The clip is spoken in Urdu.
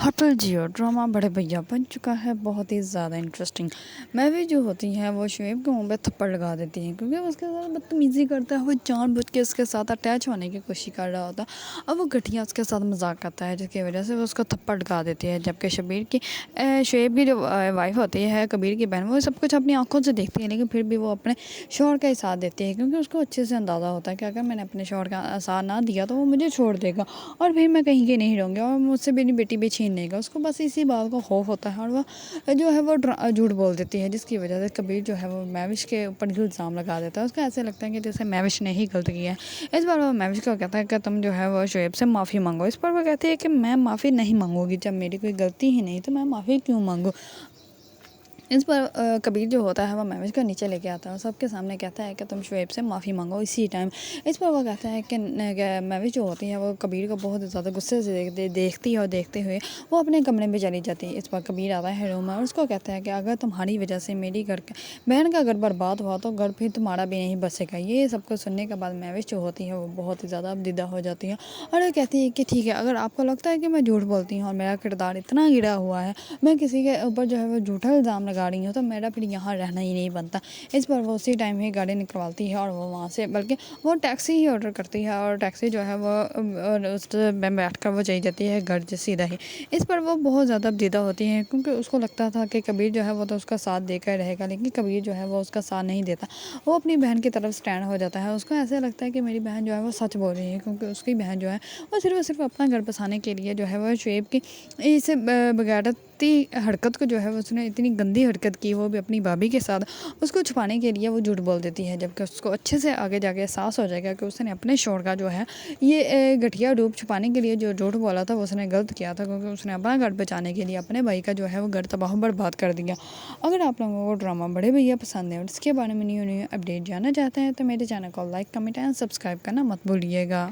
ہوٹل جیو ڈرامہ بڑے بھیا بن چکا ہے بہت ہی زیادہ انٹرسٹنگ۔ محوی جو ہوتی ہیں وہ شعیب کے منہ پہ تھپڑ لگا دیتی ہیں کیونکہ وہ اس کے ساتھ بدتمیزی کرتا ہے، وہ جان بوجھ کے اس کے ساتھ اٹیچ ہونے کی کوشش کر رہا ہوتا ہے اور وہ گھٹیا اس کے ساتھ مذاق کرتا ہے، جس کی وجہ سے وہ اس کو تھپڑ لگا دیتی ہے۔ جبکہ شعیب کی جو وائف ہوتی ہے، کبیر کی بہن، وہ سب کچھ اپنی آنکھوں سے دیکھتی ہے لیکن پھر بھی وہ اپنے شوہر کا ہی ساتھ دیتی ہے کیونکہ اس کو اچھے سے اندازہ ہوتا ہے کہ اگر میں نے اپنے شوہر کا ساتھ نہ دیا تو وہ مجھے چھوڑ دے گا اور پھر میں کہیں کے نہیں رہوں گی اور مجھ سے میری بیٹی بھی چھین لے گا۔ اس کو بس اسی بات کا خوف ہوتا ہے اور وہ جو ہے وہ جھوٹ بول دیتی ہے، جس کی وجہ سے کبیر جو ہے وہ مہوش کے اوپر الزام لگا دیتا ہے۔ اس کو ایسے لگتا ہے کہ جیسے مہوش نے ہی غلط کیا ہے۔ اس بار وہ مہوش کو کہتا ہے کہ تم جو ہے وہ شعیب سے معافی مانگو۔ اس پر وہ کہتی ہے کہ میں معافی نہیں مانگوں گی، جب میری کوئی غلطی ہی نہیں تو میں معافی کیوں مانگوں۔ اس پر کبیر جو ہوتا ہے وہ مہوش کو نیچے لے کے آتا ہے اور سب کے سامنے کہتا ہے کہ تم شعیب سے معافی مانگو اسی ٹائم۔ اس پر وہ کہتا ہے کہ مہوش جو ہوتی ہے وہ کبیر کو بہت زیادہ غصے سے دیکھتی ہے اور دیکھتے ہوئے وہ اپنے کمرے میں چلی جاتی ہے۔ اس پر کبیر آتا ہے روم میں اور اس کو کہتا ہے کہ اگر تمہاری وجہ سے میری بہن کا گھر برباد ہوا تو گھر پھر تمہارا بھی نہیں بچے گا۔ یہ سب کو سننے کے بعد مہوش جو ہوتی ہے وہ بہت زیادہ ابدیدہ ہو جاتی ہے اور وہ کہتی ہے کہ ٹھیک ہے، اگر آپ کو لگتا ہے کہ میں جھوٹ بولتی ہوں اور میرا کردار اتنا گرا ہوا ہے، میں کسی کے اوپر جو ہے وہ جھوٹا الزام لگا رہی ہوں، تو میرا پھر یہاں رہنا ہی نہیں بنتا۔ اس پر وہ اسی ٹائم ہی گاڑی نکلواتی ہے اور وہ وہاں سے بلکہ وہ ٹیکسی ہی آرڈر کرتی ہے اور ٹیکسی جو ہے وہ اس میں بیٹھ کر وہ چلی جاتی ہے گھر سیدھا ہی۔ اس پر وہ بہت زیادہ ابدیدہ ہوتی ہے کیونکہ اس کو لگتا تھا کہ کبیر جو ہے وہ تو اس کا ساتھ دے کر رہے گا، لیکن کبیر جو ہے وہ اس کا ساتھ نہیں دیتا۔ وہ اپنی بہن کی طرف سٹینڈ ہو جاتا ہے۔ اس کو ایسا لگتا ہے کہ میری بہن جو ہے وہ سچ بول رہی ہے کیونکہ اس کی بہن جو ہے وہ صرف اپنا گھر بسانے کے لیے جو ہے وہ شعیب کی اس بغیرتی حرکت کو جو ہے اس نے اتنی گندی حرکت کی، وہ بھی اپنی بھابھی کے ساتھ، اس کو چھپانے کے لیے وہ جھوٹ بول دیتی ہے، جبکہ اس کو اچھے سے آگے جا کے احساس ہو جائے گا کہ اس نے اپنے شوہر کا جو ہے یہ گٹھیا روپ چھپانے کے لیے جو جھوٹ بولا تھا وہ اس نے غلط کیا تھا، کیونکہ اس نے اپنا گھر بچانے کے لیے اپنے بھائی کا جو ہے وہ گھر تباہ برباد کر دیا۔ اگر آپ لوگوں کو ڈرامہ بڑے بھیا پسند ہے اور اس کے بارے میں نیو اپڈیٹ جاننا چاہتے ہیں تو میرے چینل کو لائک، کمنٹ اینڈ سبسکرائب کرنا مت بھولیے گا۔